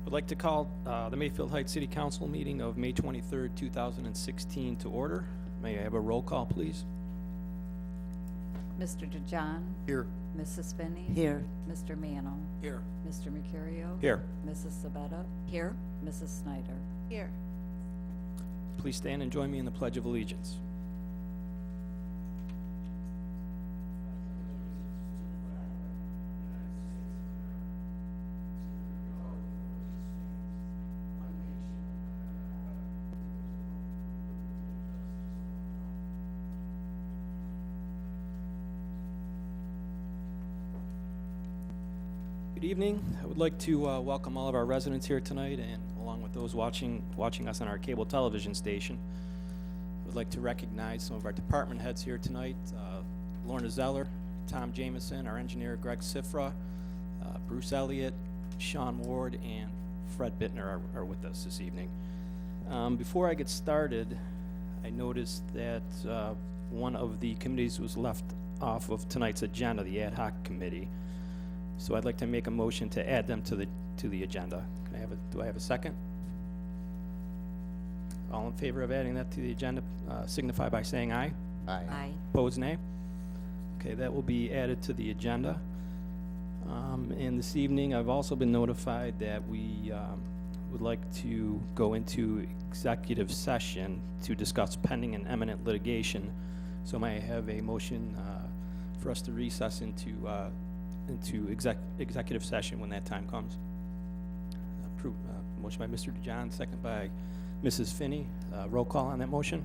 I'd like to call the Mayfield Heights City Council meeting of May 23rd, 2016 to order. May I have a roll call, please? Mr. DeJohn? Here. Mrs. Finney? Here. Mr. Mano? Here. Mr. Mercurio? Here. Mrs. Sabetta? Here. Mrs. Snyder? Here. Please stand and join me in the Pledge of Allegiance. Good evening. I would like to welcome all of our residents here tonight, and along with those watching us on our cable television station. I would like to recognize some of our department heads here tonight. Lorna Zeller, Tom Jameson, our engineer Greg Sifra, Bruce Elliott, Sean Ward, and Fred Bittner are with us this evening. Before I get started, I noticed that one of the committees was left off of tonight's agenda, the ad hoc committee. So I'd like to make a motion to add them to the agenda. Do I have a second? All in favor of adding that to the agenda, signify by saying aye. Aye. Aye. Opposed, nay. Okay, that will be added to the agenda. And this evening, I've also been notified that we would like to go into executive session to discuss pending and imminent litigation. So may I have a motion for us to recess into executive session when that time comes? Motion by Mr. DeJohn, second by Mrs. Finney. Roll call on that motion.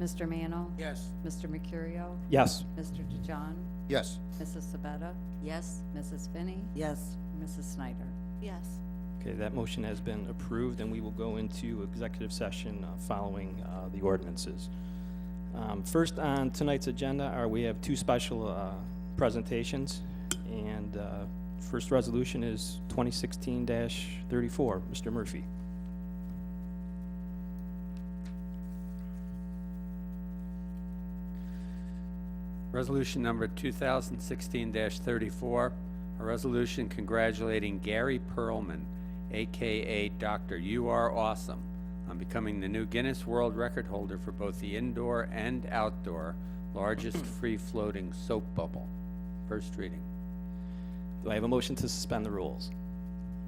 Mr. Mano? Yes. Mr. Mercurio? Yes. Mr. DeJohn? Yes. Mrs. Sabetta? Yes. Mrs. Finney? Yes. Mrs. Snyder? Yes. Okay, that motion has been approved, and we will go into executive session following the ordinances. First on tonight's agenda we have two special presentations, and first resolution is 2016-34. Mr. Murphy. Resolution number 2016-34, a resolution congratulating Gary Perlman, aka Dr. You Are Awesome, on becoming the new Guinness World Record holder for both the indoor and outdoor largest free-floating soap bubble. First reading. Do I have a motion to suspend the rules?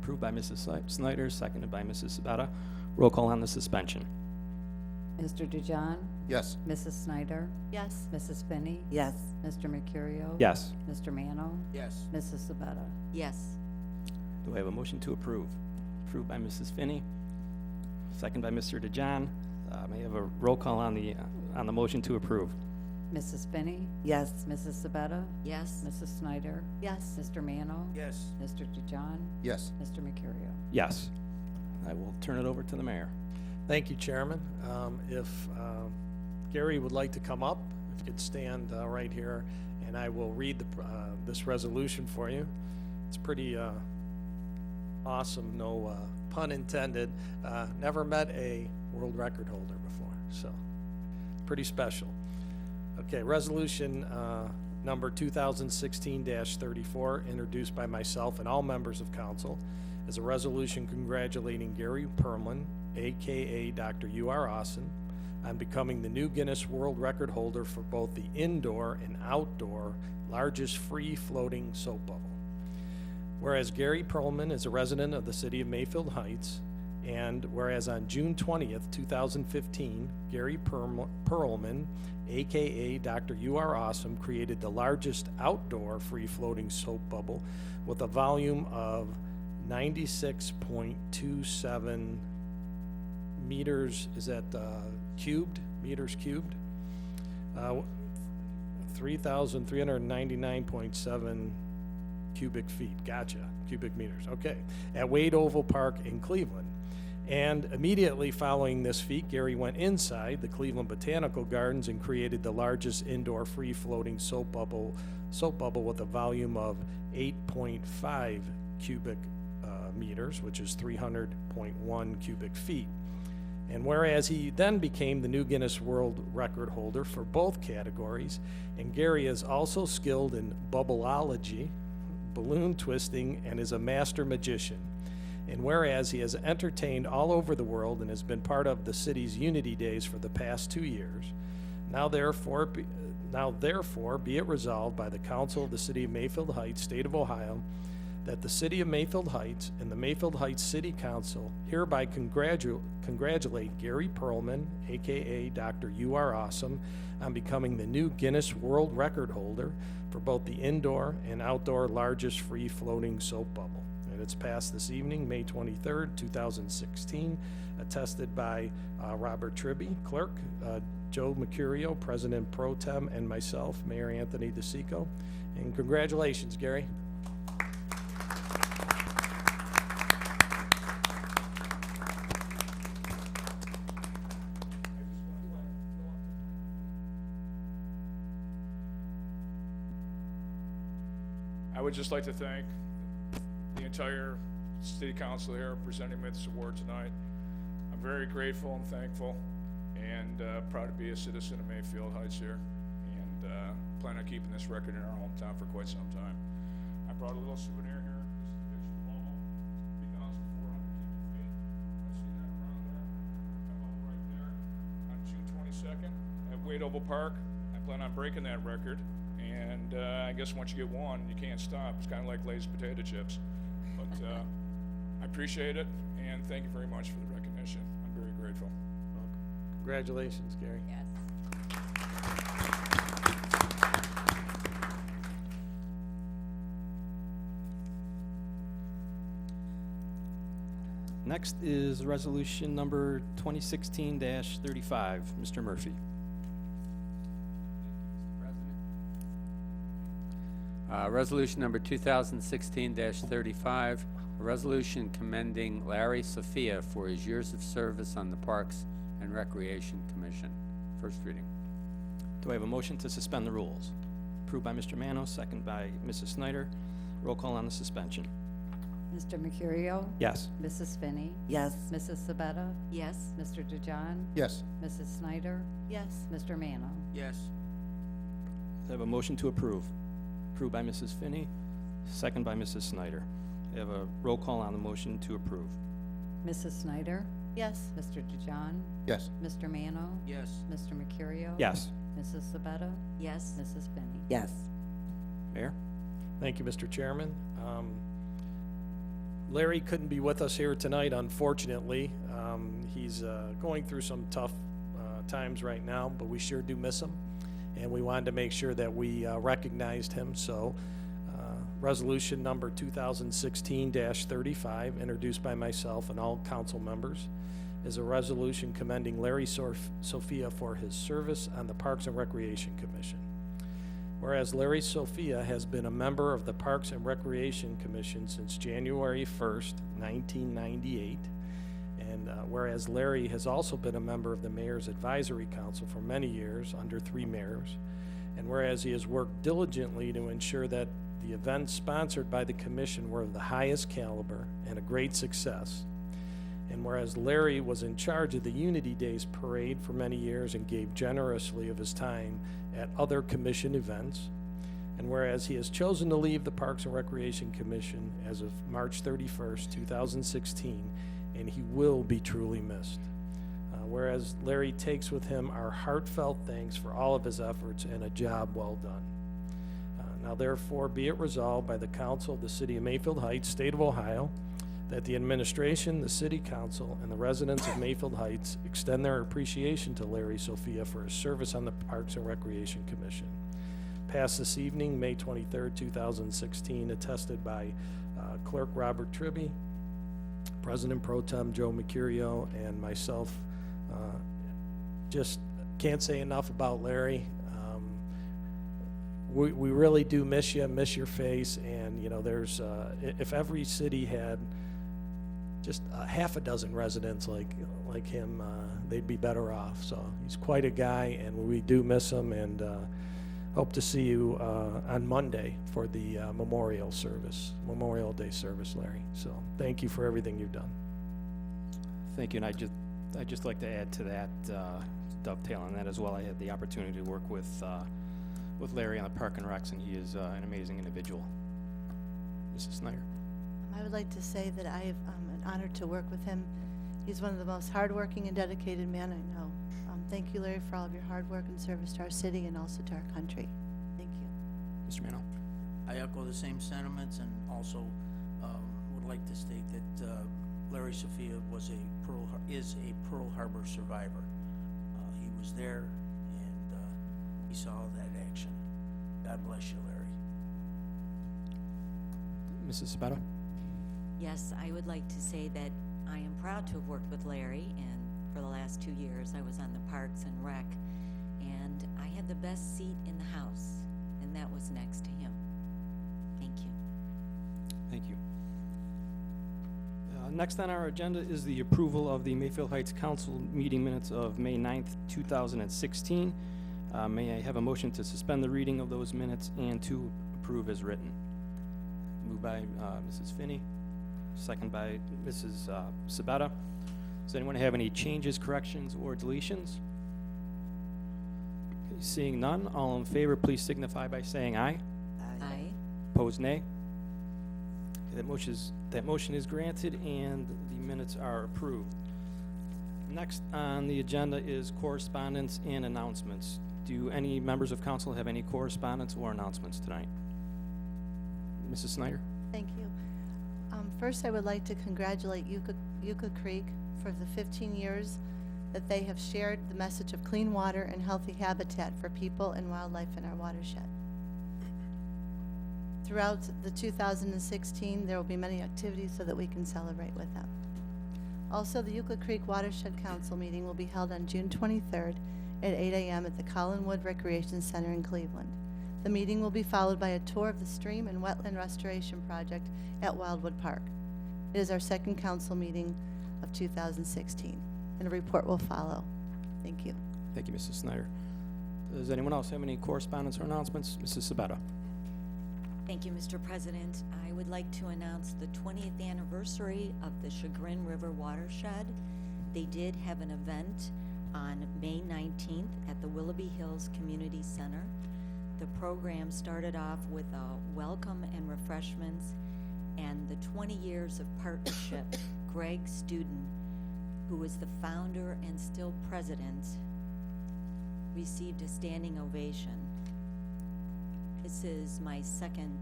Approved by Mrs. Snyder, seconded by Mrs. Sabetta. Roll call on the suspension. Mr. DeJohn? Yes. Mrs. Snyder? Yes. Mrs. Finney? Yes. Mr. Mercurio? Yes. Mr. Mano? Yes. Mrs. Sabetta? Yes. Do I have a motion to approve? Approved by Mrs. Finney, second by Mr. DeJohn. May I have a roll call on the motion to approve? Mrs. Finney? Yes. Mrs. Sabetta? Yes. Mrs. Snyder? Yes. Mr. Mano? Yes. Mr. DeJohn? Yes. Mr. Mercurio? Yes. I will turn it over to the mayor. Thank you, Chairman. If Gary would like to come up, if you could stand right here, and I will read this resolution for you. It's pretty awesome, no pun intended. Never met a world record holder before, so pretty special. Okay, resolution number 2016-34, introduced by myself and all members of council, is a resolution congratulating Gary Perlman, aka Dr. You Are Awesome, on becoming the new Guinness World Record holder for both the indoor and outdoor largest free-floating soap bubble. Whereas Gary Perlman is a resident of the city of Mayfield Heights, and whereas on June 20th, 2015, Gary Perlman, aka Dr. You Are Awesome, created the largest outdoor free-floating soap bubble with a volume of 96.27 meters, is that cubed? Meters cubed? 3,399.7 cubic feet. Gotcha. Cubic meters. Okay. At Wade Oval Park in Cleveland. And immediately following this feat, Gary went inside the Cleveland Botanical Gardens and created the largest indoor free-floating soap bubble with a volume of 8.5 cubic meters, which is 300.1 cubic feet. And whereas he then became the new Guinness World Record holder for both categories, and Gary is also skilled in bubbleology, balloon twisting, and is a master magician. And whereas he has entertained all over the world and has been part of the city's Unity Days for the past 2 years, now therefore be it resolved by the Council of the City of Mayfield Heights, State of Ohio, that the City of Mayfield Heights and the Mayfield Heights City Council hereby congratulate Gary Perlman, aka Dr. You Are Awesome, on becoming the new Guinness World Record holder for both the indoor and outdoor largest free floating soap bubble. And it's passed this evening, May 23rd, 2016, attested by Robert Tribby, clerk, Joe Mercurio, President Pro Tem, and myself, Mayor Anthony DeSico. And congratulations, Gary. I would just like to thank the entire city council here presenting me this award tonight. I'm very grateful and thankful and proud to be a citizen of Mayfield Heights here, and plan on keeping this record in our hometown for quite some time. I brought a little souvenir here. This is the picture of Momo, 3,400 cubic feet. I see that around there. Come up right there on June 22nd at Wade Oval Park. I plan on breaking that record. And I guess once you get one, you can't stop. It's kind of like Lay's potato chips. But I appreciate it, and thank you very much for the recognition. I'm very grateful. Well, congratulations, Gary. Yes. Next is resolution number 2016-35. Mr. Murphy. Resolution number 2016-35, a resolution commending Larry Sophia for his years of service on the Parks and Recreation Commission. First reading. Do I have a motion to suspend the rules? Approved by Mr. Manos, second by Mrs. Snyder. Roll call on the suspension. Mr. Mercurio? Yes. Mrs. Finney? Yes. Mrs. Sabetta? Yes. Mr. DeJohn? Yes. Mrs. Snyder? Yes. Mr. Mano? Yes. I have a motion to approve. Approved by Mrs. Finney, second by Mrs. Snyder. I have a roll call on the motion to approve. Mrs. Snyder? Yes. Mr. DeJohn? Yes. Mr. Mano? Yes. Mr. Mercurio? Yes. Mrs. Sabetta? Yes. Mrs. Finney? Yes. Mayor? Thank you, Mr. Chairman. Larry couldn't be with us here tonight, unfortunately. He's going through some tough times right now, but we sure do miss him. And we wanted to make sure that we recognized him. So resolution number 2016-35, introduced by myself and all council members, is a resolution commending Larry Sophia for his service on the Parks and Recreation Commission. Whereas Larry Sophia has been a member of the Parks and Recreation Commission since January 1st, 1998, and whereas Larry has also been a member of the Mayor's Advisory Council for many years, under 3 mayors, and whereas he has worked diligently to ensure that the events sponsored by the commission were of the highest caliber and a great success, and whereas Larry was in charge of the Unity Days parade for many years and gave generously of his time at other commission events, and whereas he has chosen to leave the Parks and Recreation Commission as of March 31st, 2016, and he will be truly missed. Whereas Larry takes with him our heartfelt thanks for all of his efforts and a job well done. Now therefore be it resolved by the Council of the City of Mayfield Heights, State of Ohio, that the administration, the City Council, and the residents of Mayfield Heights extend their appreciation to Larry Sophia for his service on the Parks and Recreation Commission. Passed this evening, May 23rd, 2016, attested by Clerk Robert Tribby, President Pro Tem Joe Mercurio, and myself. Just can't say enough about Larry. We really do miss you, miss your face, and you know, there's if every city had just a half a dozen residents like him, they'd be better off. So he's quite a guy, and we do miss him, and hope to see you on Monday for the Memorial Day service, Larry. So thank you for everything you've done. Thank you, and I'd just like to add to that, dovetail on that as well. I had the opportunity to work with Larry on the Park and Recs, and he is an amazing individual. Mrs. Snyder. I would like to say that I am honored to work with him. He's one of the most hardworking and dedicated men I know. Thank you, Larry, for all of your hard work and service to our city and also to our country. Thank you. Mr. Mano. I echo the same sentiments and also would like to state that Larry Sophia is a Pearl Harbor survivor. He was there and he saw that action. God bless you, Larry. Mrs. Sabetta. Yes, I would like to say that I am proud to have worked with Larry, and for the last 2 years I was on the Parks and Rec, and I had the best seat in the house, and that was next to him. Thank you. Thank you. Next on our agenda is the approval of the Mayfield Heights Council meeting minutes of May 9th, 2016. May I have a motion to suspend the reading of those minutes and to approve as written? Moved by Mrs. Finney, second by Mrs. Sabetta. Does anyone have any changes, corrections, or deletions? Okay, seeing none, all in favor, please signify by saying aye. Aye. Opposed, nay. Okay, that motion is granted and the minutes are approved. Next on the agenda is correspondence and announcements. Do any members of council have any correspondence or announcements tonight? Mrs. Snyder? Thank you. First, I would like to congratulate Yucca Creek for the 15 years that they have shared the message of clean water and healthy habitat for people and wildlife in our watershed. Throughout the 2016, there will be many activities so that we can celebrate with them. Also, the Yucca Creek Watershed Council meeting will be held on June 23rd at 8 a.m. at the Collinwood Recreation Center in Cleveland. The meeting will be followed by a tour of the stream and wetland restoration project at Wildwood Park. It is our second council meeting of 2016, and a report will follow. Thank you. Thank you, Mrs. Snyder. Does anyone else have any correspondence or announcements? Mrs. Sabetta? Thank you, Mr. President. I would like to announce the 20th anniversary of the Chagrin River Watershed. They did have an event on May 19th at the Willoughby Hills Community Center. The program started off with a welcome and refreshments, and the 20 years of partnership, Greg Student, who is the founder and still president, received a standing ovation. This is my second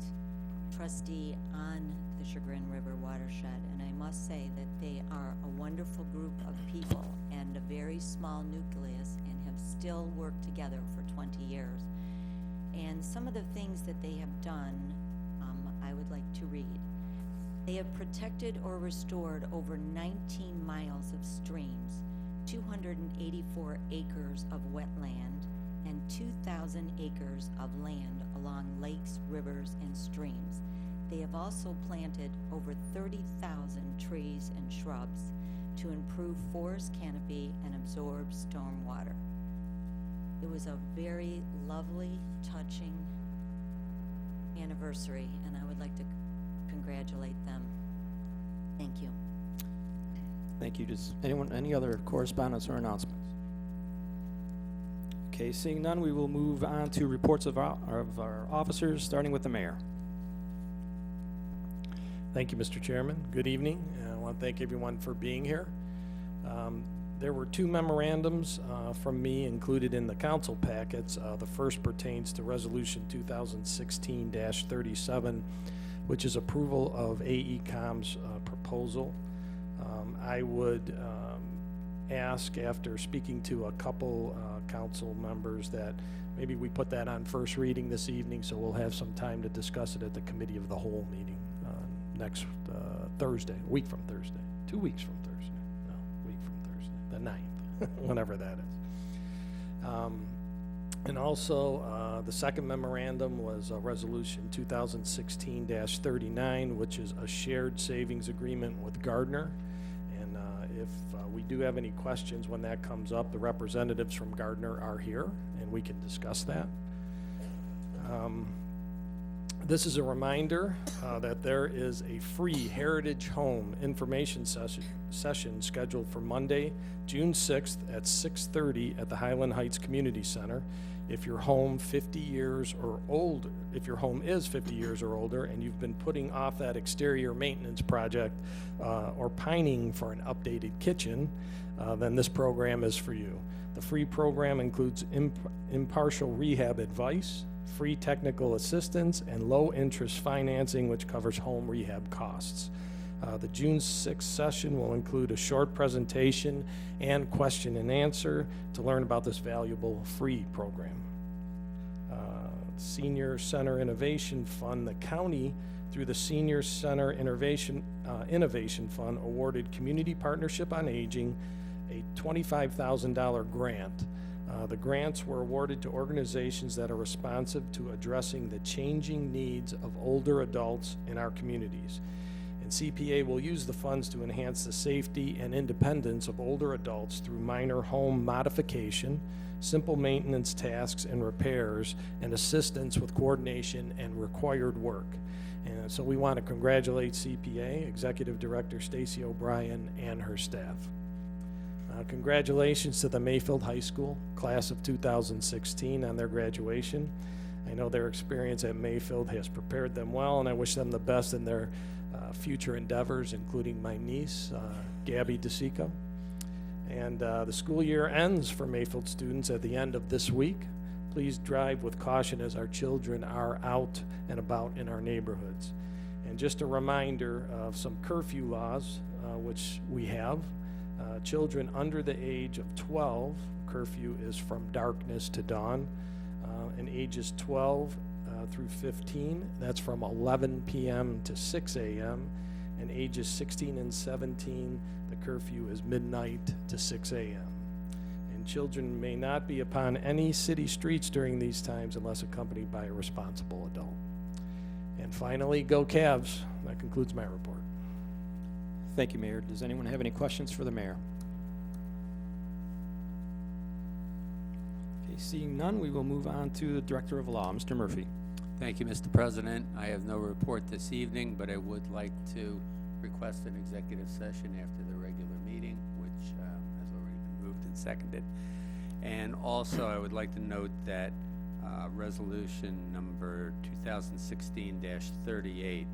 trustee on the Chagrin River Watershed, and I must say that they are a wonderful group of people and a very small nucleus and have still worked together for 20 years. And some of the things that they have done, I would like to read. They have protected or restored over 19 miles of streams, 284 acres of wetland, and 2,000 acres of land along lakes, rivers, and streams. They have also planted over 30,000 trees and shrubs to improve forest canopy and absorb storm water. It was a very lovely, touching anniversary, and I would like to congratulate them. Thank you. Thank you. Does anyone, any other correspondence or announcements? Okay, seeing none, we will move on to reports of our officers, starting with the mayor. Thank you, Mr. Chairman. Good evening. I want to thank everyone for being here. There were two memorandums from me included in the council packets. The first pertains to Resolution 2016-37, which is approval of AECom's proposal. I would ask, after speaking to a couple council members, that maybe we put that on first reading this evening, so we'll have some time to discuss it at the Committee of the Whole meeting next Thursday, a week from Thursday, 2 weeks from Thursday, no, a week from Thursday, the 9th, whenever that is. And also, the second memorandum was Resolution 2016-39, which is a shared savings agreement with Gardner. And if we do have any questions when that comes up, the representatives from Gardner are here, and we can discuss that. This is a reminder that there is a free Heritage Home information session scheduled for Monday, June 6th at 6:30 at the Highland Heights Community Center. If your home 50 years or older, if your home is 50 years or older and you've been putting off that exterior maintenance project or pining for an updated kitchen, then this program is for you. The free program includes impartial rehab advice, free technical assistance, and low-interest financing, which covers home rehab costs. The June 6th session will include a short presentation and question and answer to learn about this valuable free program. Senior Center Innovation Fund, the county, through the Senior Center Innovation Fund, awarded Community Partnership on Aging a $25,000 grant. The grants were awarded to organizations that are responsive to addressing the changing needs of older adults in our communities. And CPA will use the funds to enhance the safety and independence of older adults through minor home modification, simple maintenance tasks and repairs, and assistance with coordination and required work. And so we want to congratulate CPA, Executive Director Stacy O'Brien, and her staff. Congratulations to the Mayfield High School class of 2016 on their graduation. I know their experience at Mayfield has prepared them well, and I wish them the best in their future endeavors, including my niece, Gabby DeSico. And the school year ends for Mayfield students at the end of this week. Please drive with caution as our children are out and about in our neighborhoods. And just a reminder of some curfew laws, which we have. Children under the age of 12, curfew is from darkness to dawn, and ages 12 through 15, that's from 11 p.m. to 6 a.m., and ages 16 and 17, the curfew is midnight to 6 a.m. And children may not be upon any city streets during these times unless accompanied by a responsible adult. And finally, go Cavs. That concludes my report. Thank you, Mayor. Does anyone have any questions for the mayor? Okay, seeing none, we will move on to the Director of Law, Mr. Murphy. Thank you, Mr. President. I have no report this evening, but I would like to request an executive session after the regular meeting, which has already been moved and seconded. And also, I would like to note that resolution number 2016-38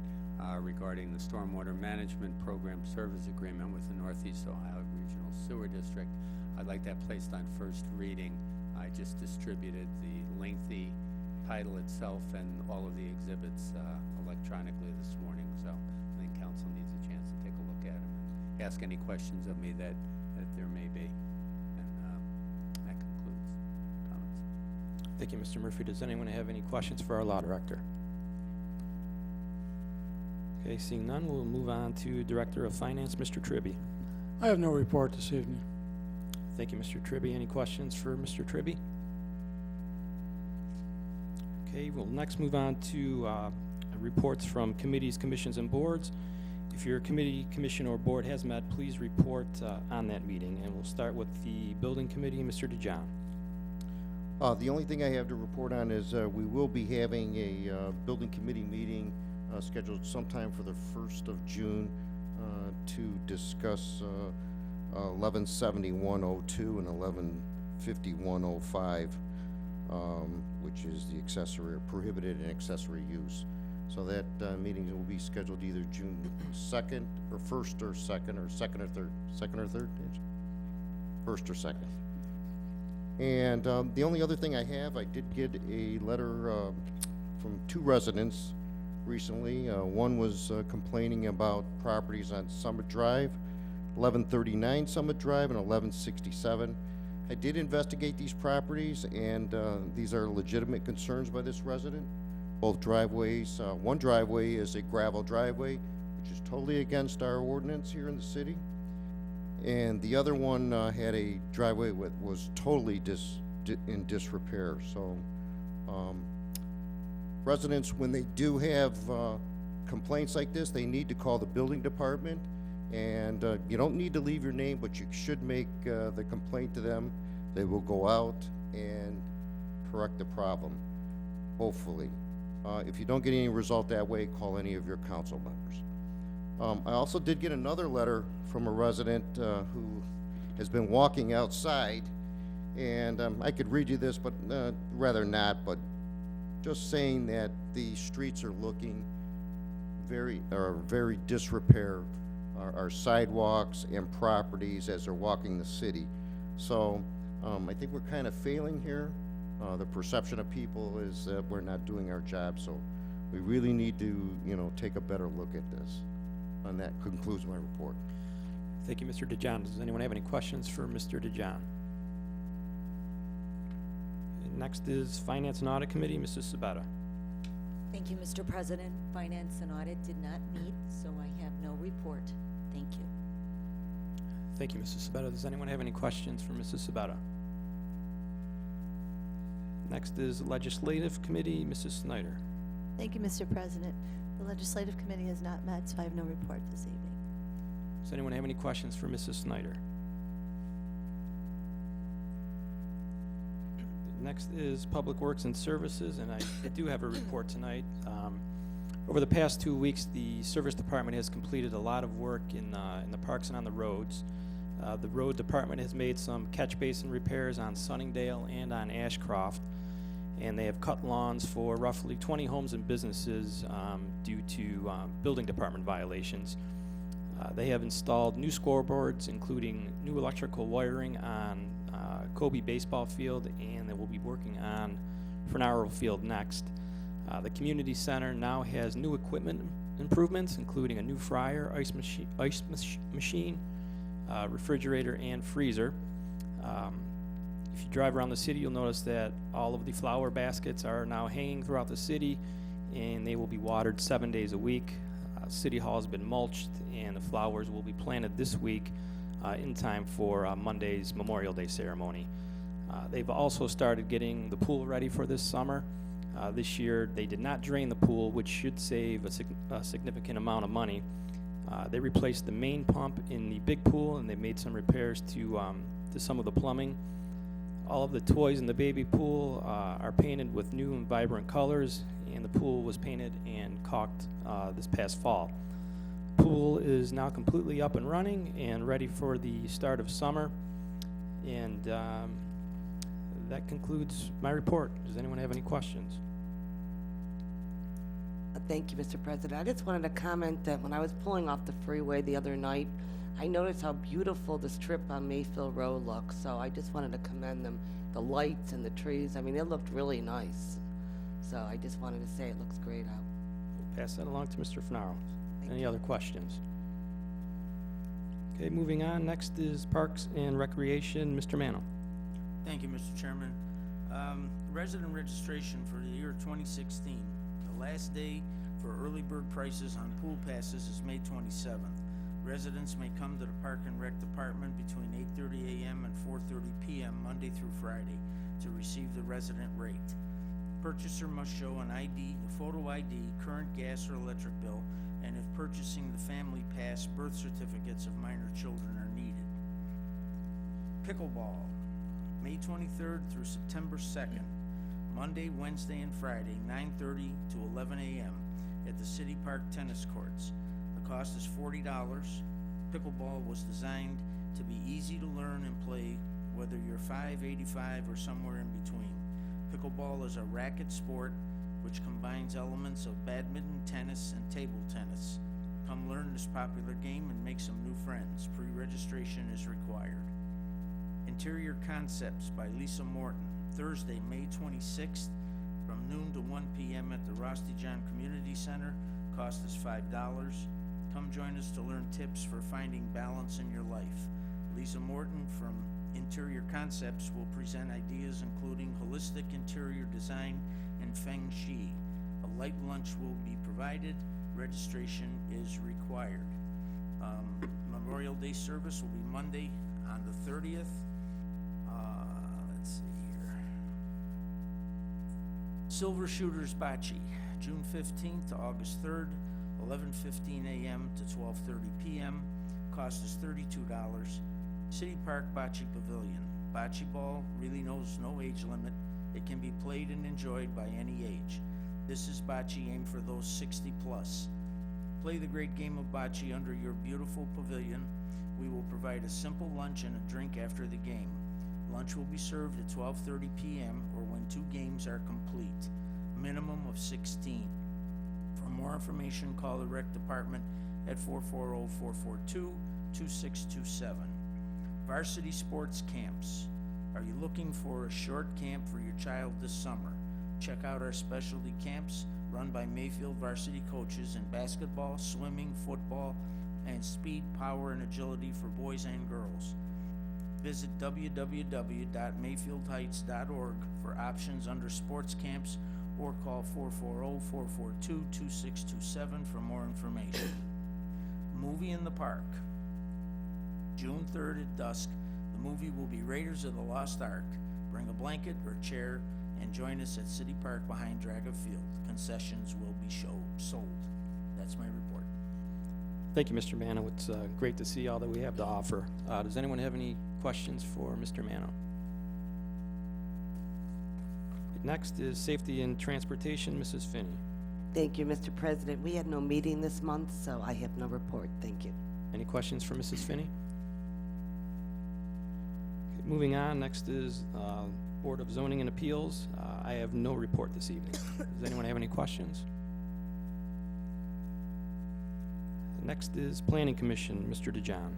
regarding the Stormwater Management Program Service Agreement with the Northeast Ohio Regional Sewer District, I'd like that placed on first reading. I just distributed the lengthy title itself and all of the exhibits electronically this morning, so I think council needs a chance to take a look at them and ask any questions of me that there may be. And that concludes comments. Thank you, Mr. Murphy. Does anyone have any questions for our Law Director? Okay, seeing none, we'll move on to Director of Finance, Mr. Tribby. I have no report this evening. Thank you, Mr. Tribby. Any questions for Mr. Tribby? Okay, we'll next move on to reports from committees, commissions, and boards. If your committee, commission, or board has met, please report on that meeting. And we'll start with the Building Committee, Mr. DeJohn. The only thing I have to report on is we will be having a Building Committee meeting scheduled sometime for the 1st of June to discuss 117102 and 115105, which is the accessory, prohibited and accessory use. So that meeting will be scheduled either June 2nd or 1st or 2nd or 2nd or 3rd. 2nd or 3rd? 1st or 2nd. And the only other thing I have, I did get a letter from 2 residents recently. One was complaining about properties on Summit Drive, 1139 Summit Drive and 1167. I did investigate these properties, and these are legitimate concerns by this resident. Both driveways, one driveway is a gravel driveway, which is totally against our ordinance here in the city. And the other one had a driveway that was totally in disrepair. So residents, when they do have complaints like this, they need to call the building department. And you don't need to leave your name, but you should make the complaint to them. They will go out and correct the problem, hopefully. If you don't get any result that way, call any of your council members. I also did get another letter from a resident who has been walking outside, And I could read you this, but rather not, but just saying that the streets are looking very disrepair, our sidewalks and properties as they're walking the city. So I think we're kind of failing here. The perception of people is that we're not doing our job, so we really need to, take a better look at this. And that concludes my report. Thank you, Mr. DeJohn. Does anyone have any questions for Mr. DeJohn? Next is Finance and Audit Committee, Mrs. Sabetta. Thank you, Mr. President. Finance and Audit did not meet, so I have no report. Thank you. Thank you, Mrs. Sabetta. Does anyone have any questions for Mrs. Sabetta? Next is Legislative Committee, Mrs. Snyder. Thank you, Mr. President. The Legislative Committee has not met, so I have no report this evening. Does anyone have any questions for Mrs. Snyder? Next is Public Works and Services, and I do have a report tonight. Over the past 2 weeks, the Service Department has completed a lot of work in the parks and on the roads. The Road Department has made some catch basin repairs on Sunningdale and on Ashcroft, and they have cut lawns for roughly 20 homes and businesses due to building department violations. They have installed new scoreboards, including new electrical wiring on Kobe baseball field, and they will be working on Fernaro Field next. The community center now has new equipment improvements, including a new fryer, ice machine, refrigerator, and freezer. If you drive around the city, you'll notice that all of the flower baskets are now hanging throughout the city, and they will be watered 7 days a week. City Hall has been mulched, and the flowers will be planted this week in time for Monday's Memorial Day ceremony. They've also started getting the pool ready for this summer. This year, they did not drain the pool, which should save a significant amount of money. They replaced the main pump in the big pool, and they made some repairs to some of the plumbing. All of the toys in the baby pool are painted with new and vibrant colors, and the pool was painted and caulked this past fall. Pool is now completely up and running and ready for the start of summer. And that concludes my report. Does anyone have any questions? Thank you, Mr. President. I just wanted to comment that when I was pulling off the freeway the other night, I noticed how beautiful the strip on Mayfield Road looks. So I just wanted to commend them, the lights and the trees. I mean, it looked really nice. So I just wanted to say it looks great out. We'll pass that along to Mr. Fenaro. Any other questions? Okay, moving on. Next is Parks and Recreation, Mr. Mano. Thank you, Mr. Chairman. Resident registration for the year 2016. The last day for early bird prices on pool passes is May 27th. Residents may come to the Park and Rec Department between 8:30 a.m. and 4:30 p.m. Monday through Friday to receive the resident rate. Purchaser must show an ID, a photo ID, current gas or electric bill, and if purchasing the family pass, birth certificates of minor children are needed. Pickleball, May 23rd through September 2nd, Monday, Wednesday, and Friday, 9:30 to 11 a.m. at the City Park Tennis Courts. The cost is $40. Pickleball was designed to be easy to learn and play, whether you're 5, 85, or somewhere in between. Pickleball is a racket sport which combines elements of badminton, tennis, and table tennis. Come learn this popular game and make some new friends. Pre-registration is required. Interior Concepts by Lisa Morton, Thursday, May 26th, from noon to 1 p.m. at the Rusty John Community Center. Cost is $5. Come join us to learn tips for finding balance in your life. Lisa Morton from Interior Concepts will present ideas including holistic interior design and Feng Shui. A light lunch will be provided. Registration is required. Memorial Day service will be Monday on the 30th. Let's see here. Silver Shooters Bocce, June 15th to August 3rd, 11:15 a.m. to 12:30 p.m. Cost is $32. City Park Bocce Pavilion. Bocce ball really knows no age limit. It can be played and enjoyed by any age. This is bocce aimed for those 60 plus. Play the great game of bocce under your beautiful pavilion. We will provide a simple lunch and a drink after the game. Lunch will be served at 12:30 p.m. or when 2 games are complete. Minimum of 16. For more information, call the rec department at 440-442-2627. Varsity sports camps. Are you looking for a short camp for your child this summer? Check out our specialty camps run by Mayfield varsity coaches in basketball, swimming, football, and speed, power, and agility for boys and girls. Visit www.mayfieldheights.org for options under sports camps or call 440-442-2627 for more information. Movie in the Park. June 3rd at dusk, the movie will be Raiders of the Lost Ark. Bring a blanket or chair and join us at City Park behind Draga Field. Concessions will be sold. That's my report. Thank you, Mr. Mano. It's great to see all that we have to offer. Does anyone have any questions for Mr. Mano? Next is Safety and Transportation, Mrs. Finney. Thank you, Mr. President. We had no meeting this month, so I have no report. Thank you. Any questions for Mrs. Finney? Okay, moving on, next is Board of Zoning and Appeals. I have no report this evening. Does anyone have any questions? Next is Planning Commission, Mr. DeJohn.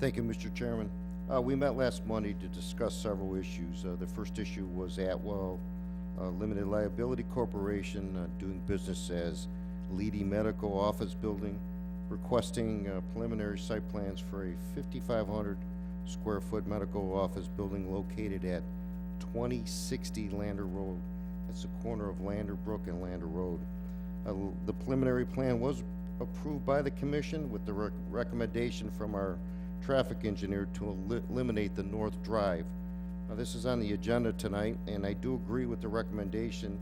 Thank you, Mr. Chairman. We met last Monday to discuss several issues. The first issue was Atwell Limited Liability Corporation doing business as Leedy Medical Office Building, requesting preliminary site plans for a 5,500 square foot medical office building located at 2060 Lander Road. That's the corner of Lander Brook and Lander Road. The preliminary plan was approved by the commission with the recommendation from our traffic engineer to eliminate the North Drive. Now, this is on the agenda tonight, and I do agree with the recommendation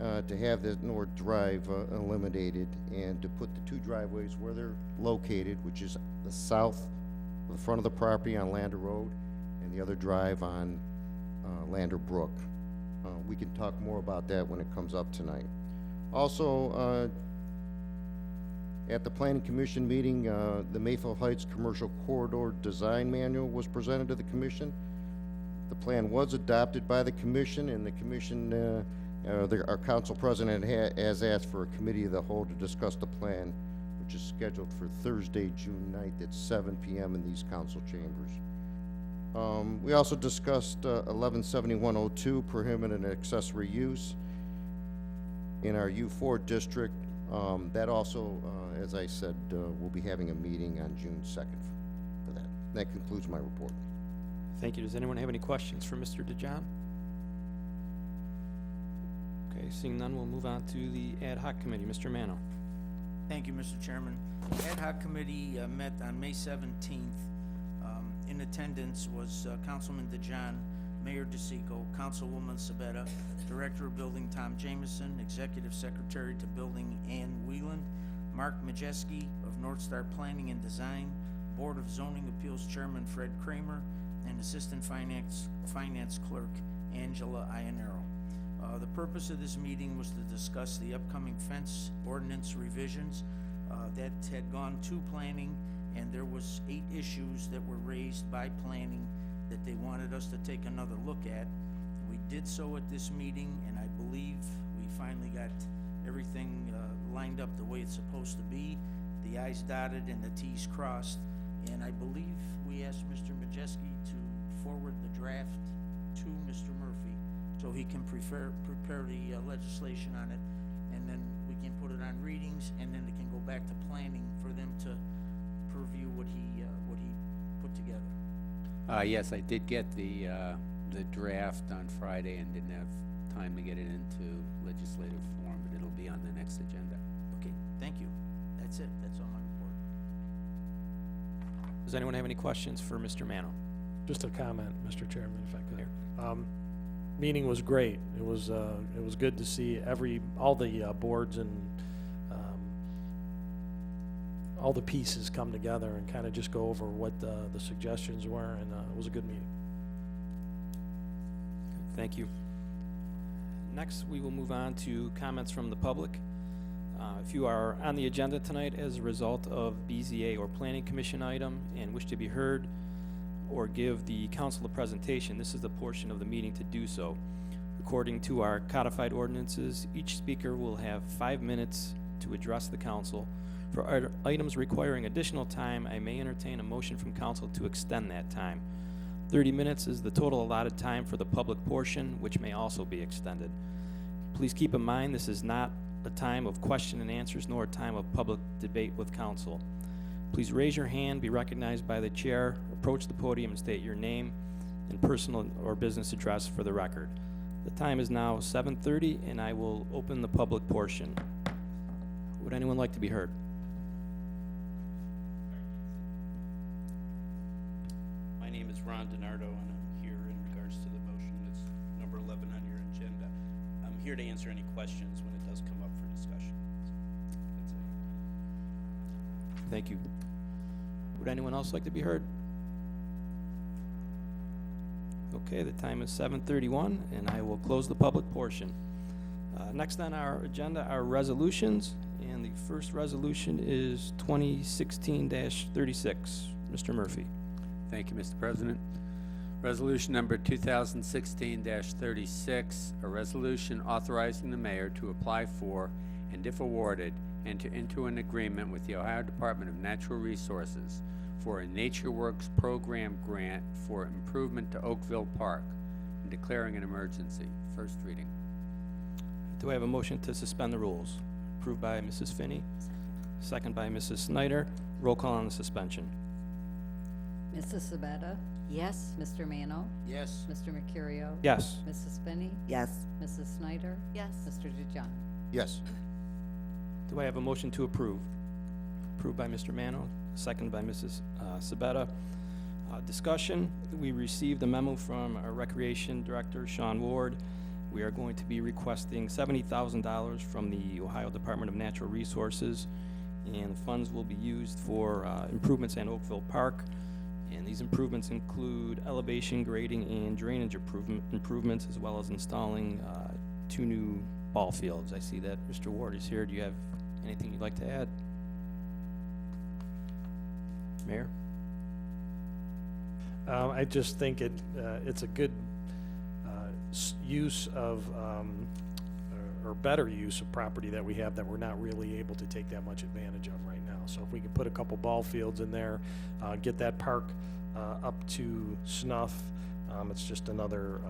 to have the North Drive eliminated and to put the 2 driveways where they're located, which is the south, the front of the property on Lander Road, and the other drive on Lander Brook. We can talk more about that when it comes up tonight. Also, at the Planning Commission meeting, the Mayfield Heights Commercial Corridor Design Manual was presented to the Commission. The plan was adopted by the Commission, and the Commission, our Council President has asked for a committee of the whole to discuss the plan, which is scheduled for Thursday, June 9th at 7 p.m. in these council chambers. We also discussed 117102, prohibited accessory use in our U4 district. That also, as I said, we'll be having a meeting on June 2nd for that. That concludes my report. Thank you. Does anyone have any questions for Mr. DeJohn? Okay, seeing none, we'll move on to the Ad Hoc Committee. Mr. Mano. Thank you, Mr. Chairman. Ad hoc committee met on May 17th. In attendance was Councilman DeJohn, Mayor DeSico, Councilwoman Sabetta, Director of Building Tom Jameson, Executive Secretary to Building Ann Wheeland, Mark Majeski of North Star Planning and Design, Board of Zoning Appeals Chairman Fred Kramer, and Assistant Finance Clerk Angela Ionero. The purpose of this meeting was to discuss the upcoming fence ordinance revisions that had gone to planning, and there was 8 issues that were raised by planning that they wanted us to take another look at. We did so at this meeting, and I believe we finally got everything lined up the way it's supposed to be, the I's dotted and the T's crossed, and I believe we asked Mr. Majeski to forward the draft to Mr. Murphy so he can prepare the legislation on it, and then we can put it on readings, and then it can go back to planning for them to purview what he put together. Yes, I did get the draft on Friday and didn't have time to get it into legislative form, but it'll be on the next agenda. Okay, thank you. That's it. That's all my report. Does anyone have any questions for Mr. Mano? Just a comment, Mr. Chairman, if I could. Meeting was great. It was good to see all the boards and all the pieces come together and kind of just go over what the suggestions were, and it was a good meeting. Thank you. Next, we will move on to comments from the public. If you are on the agenda tonight as a result of BZA or Planning Commission item and wish to be heard, or give the council a presentation, this is the portion of the meeting to do so. According to our codified ordinances, each speaker will have 5 minutes to address the council. For items requiring additional time, I may entertain a motion from council to extend that time. 30 minutes is the total allotted time for the public portion, which may also be extended. Please keep in mind, this is not a time of question and answers, nor a time of public debate with council. Please raise your hand, be recognized by the chair, approach the podium and state your name and personal or business address for the record. The time is now 7:30 and I will open the public portion. Would anyone like to be heard? My name is Ron DiNardo, and I'm here in regards to the motion that's number 11 on your agenda. I'm here to answer any questions when it does come up for discussion. That's it. Thank you. Would anyone else like to be heard? Okay, the time is 7:31 and I will close the public portion. Next on our agenda are resolutions, and the first resolution is 2016-36. Mr. Murphy. Thank you, Mr. President. Resolution number 2016-36, a resolution authorizing the mayor to apply for, and if awarded, enter into an agreement with the Ohio Department of Natural Resources for a NatureWorks program grant for improvement to Oakville Park and declaring an emergency. First reading. Do I have a motion to suspend the rules? Approved by Mrs. Finney, second by Mrs. Snyder. Roll call on the suspension. Mrs. Sabetta? Yes. Mr. Mano? Yes. Mr. Mercurio? Yes. Mrs. Finney? Yes. Mrs. Snyder? Yes. Mr. DeJong? Yes. Do I have a motion to approve? Approved by Mr. Mano, second by Mrs. Sabetta. Discussion, we received a memo from our Recreation Director, Sean Ward. We are going to be requesting $70,000 from the Ohio Department of Natural Resources, and the funds will be used for improvements in Oakville Park. And these improvements include elevation, grading, and drainage improvements, as well as installing 2 new ball fields. I see that Mr. Ward is here. Do you have anything you'd like to add? Mayor? I just think it's a good use of, or better use of property that we have that we're not really able to take that much advantage of right now. So if we could put a couple ball fields in there, get that park up to snuff, it's just another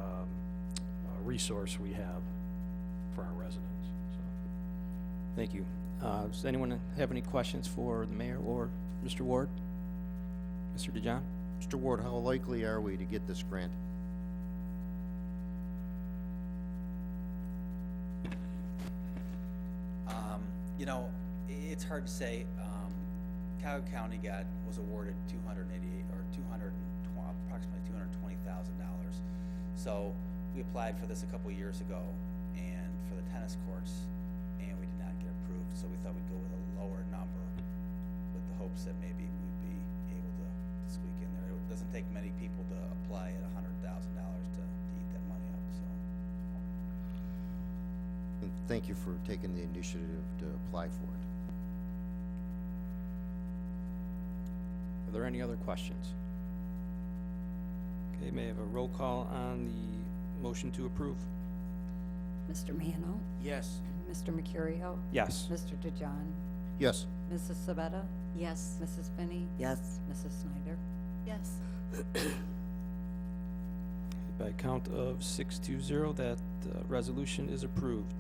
resource we have for our residents. So. Thank you. Does anyone have any questions for the mayor or Mr. Ward? Mr. DeJong? Mr. Ward, how likely are we to get this grant? You know, it's hard to say. Cuyahoga County was awarded approximately $220,000. So we applied for this a couple years ago, and for the tennis courts, and we did not get approved. So we thought we'd go with a lower number, with the hopes that maybe we'd be able to squeak in there. It doesn't take many people to apply at $100,000 to eat that money up. So. And thank you for taking the initiative to apply for it. Are there any other questions? Okay, may I have a roll call on the motion to approve? Mr. Mano? Yes. Mr. Mercurio? Yes. Mr. DeJong? Yes. Mrs. Sabetta? Yes. Mrs. Finney? Yes. Mrs. Snyder? Yes. By a count of 6-0, that resolution is approved.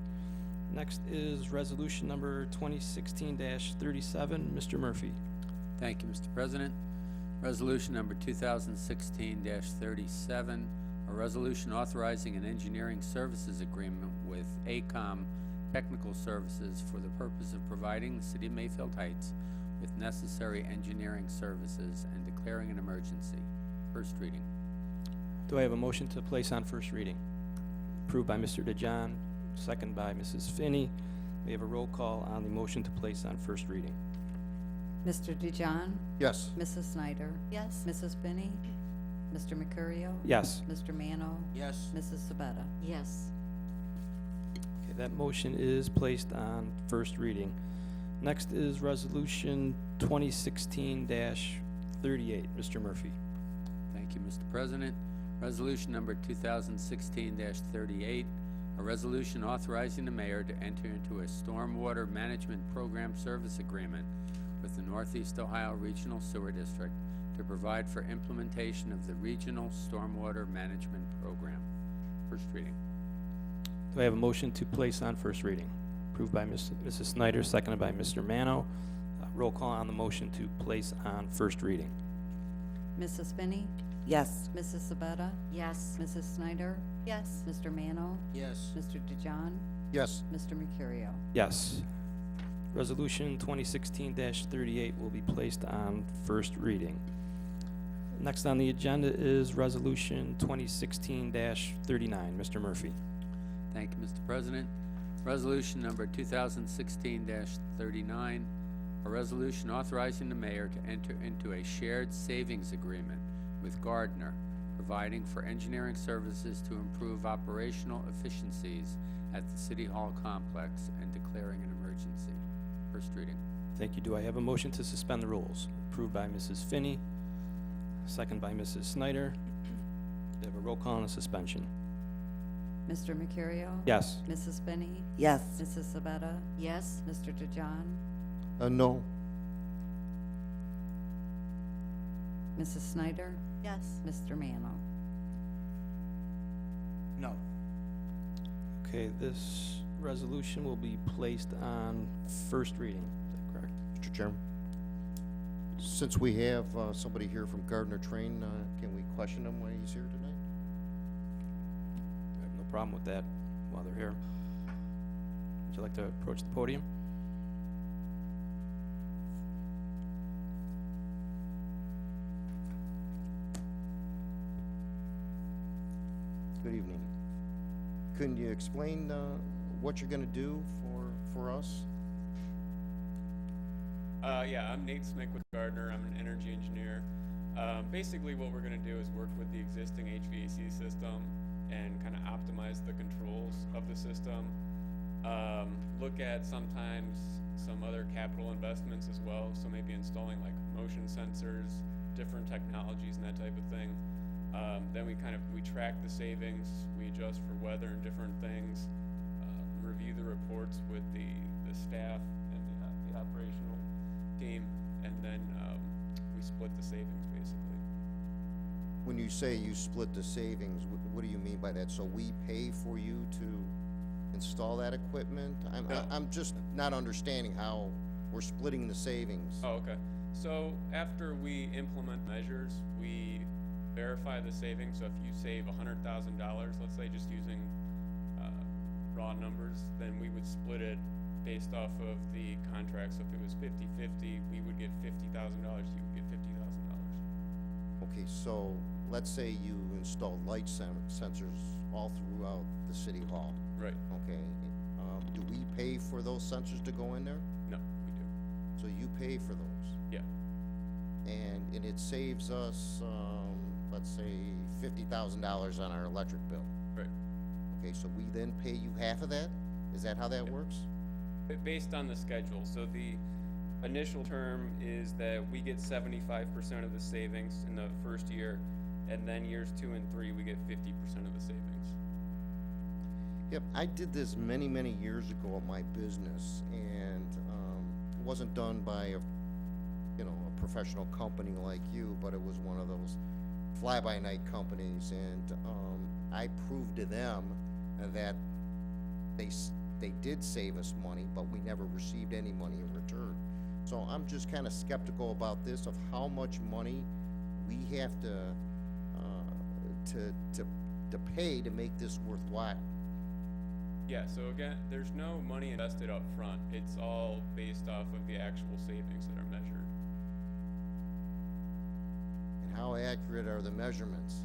Next is resolution number 2016-37. Mr. Murphy. Thank you, Mr. President. Resolution number 2016-37, a resolution authorizing an engineering services agreement with ACOM Technical Services for the purpose of providing the City of Mayfield Heights with necessary engineering services and declaring an emergency. First reading. Do I have a motion to place on first reading? Approved by Mr. DeJong, second by Mrs. Finney. We have a roll call on the motion to place on first reading. Mr. DeJong? Yes. Mrs. Snyder? Yes. Mrs. Finney? Mr. Mercurio? Yes. Mr. Mano? Yes. Mrs. Sabetta? Yes. Okay, that motion is placed on first reading. Next is resolution 2016-38. Mr. Murphy. Thank Thank you, Mr. President. Resolution number 2016-38, a resolution authorizing the mayor to enter into a stormwater management program service agreement with the Northeast Ohio Regional Sewer District to provide for implementation of the Regional Stormwater Management Program. First reading. Do I have a motion to place on first reading? Approved by Mrs. Snyder, seconded by Mr. Mano. Roll call on the motion to place on first reading. Mrs. Finney? Yes. Mrs. Sabetta? Yes. Mrs. Snyder? Yes. Mr. Mano? Yes. Mr. DeJohn? Yes. Mr. Mercurio? Yes. Resolution 2016-38 will be placed on first reading. Next on the agenda is Resolution 2016-39. Mr. Murphy. Thank you, Mr. President. Resolution number 2016-39, a resolution authorizing the mayor to enter into a shared savings agreement with Gardner, providing for engineering services to improve operational efficiencies at the City Hall complex and declaring an emergency. First reading. Thank you. Do I have a motion to suspend the rules? Approved by Mrs. Finney, second by Mrs. Snyder. Do I have a roll call on the suspension? Mr. Mercurio? Yes. Mrs. Finney? Yes. Mrs. Sabetta? Yes. Mr. DeJohn? No. Mrs. Snyder? Yes. Mr. Mano? No. Okay, this resolution will be placed on first reading. Is that correct? Mr. Chairman? Since we have somebody here from Gardner Train, can we question him while he's here tonight? I have no problem with that while they're here. Would you like to approach the podium? Good evening. Can you explain what you're going to do for us? Yeah, I'm Nate Smick with Gardner. I'm an energy engineer. Basically, what we're going to do is work with the existing HVAC system and kind of optimize the controls of the system. Look at sometimes some other capital investments as well. So maybe installing like motion sensors, different technologies and that type of thing. Then we track the savings, we adjust for weather and different things, review the reports with the staff and the operational team, and then we split the savings basically. When you say you split the savings, what do you mean by that? So we pay for you to install that equipment? I'm just not understanding how we're splitting the savings. Oh, okay. So after we implement measures, we verify the savings. So if you save $100,000, let's say just using raw numbers, then we would split it based off of the contract. So if it was 50-50, we would get $50,000, you would get $50,000. Okay, so let's say you installed light sensors all throughout the city hall. Right. Okay. Do we pay for those sensors to go in there? No, we do. So you pay for those? Yeah. And it saves us, let's say, $50,000 on our electric bill. Right. Okay, so we then pay you half of that? Is that how that works? Based on the schedule. So the initial term is that we get 75% of the savings in the first year, and then years 2 and 3 we get 50% of the savings. Yep, I did this many, many years ago at my business, and it wasn't done by a professional company like you, but it was one of those fly-by-night companies, and I proved to them that they did save us money, but we never received any money in return. So I'm just kind of skeptical about this, of how much money we have to pay to make this worthwhile. Yeah, so again, there's no money invested up front. It's all based off of the actual savings that are measured. And how accurate are the measurements?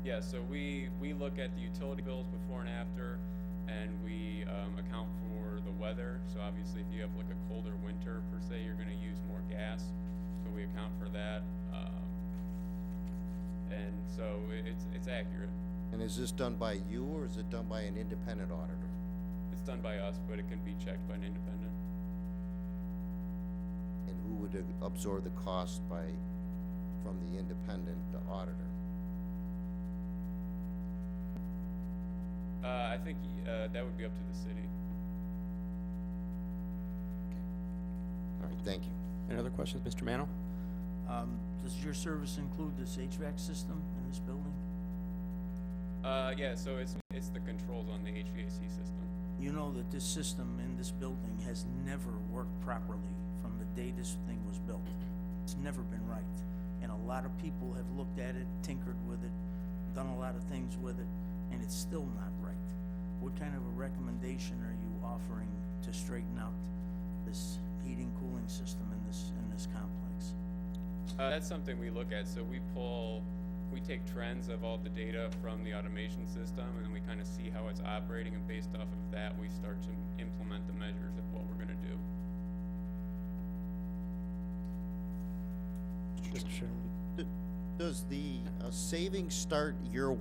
Yeah, so we look at the utility bills before and after, and we account for the weather. So obviously if you have like a colder winter per se, you're gonna use more gas. So we account for that. And so it's accurate. And is this done by you, or is it done by an independent auditor? It's done by us, but it can be checked by an independent. And who would absorb the cost from the independent auditor? I think, that would be up to the city. All right, thank you. Any other questions, Mr. Mano? Does your service include this HVAC system in this building? Yeah, so it's the controls on the HVAC system. You know that this system in this building has never worked properly from the day this thing was built. It's never been right. And a lot of people have looked at it, tinkered with it, done a lot of things with it, and it's still not right. What kind of a recommendation are you offering to straighten out this heating cooling system in this complex? That's something we look at. So we take trends of all the data from the automation system, and then we kind of see how it's operating, and based off of that, we start to implement the measures of what we're going to do. Mr. Chairman. Does the savings start year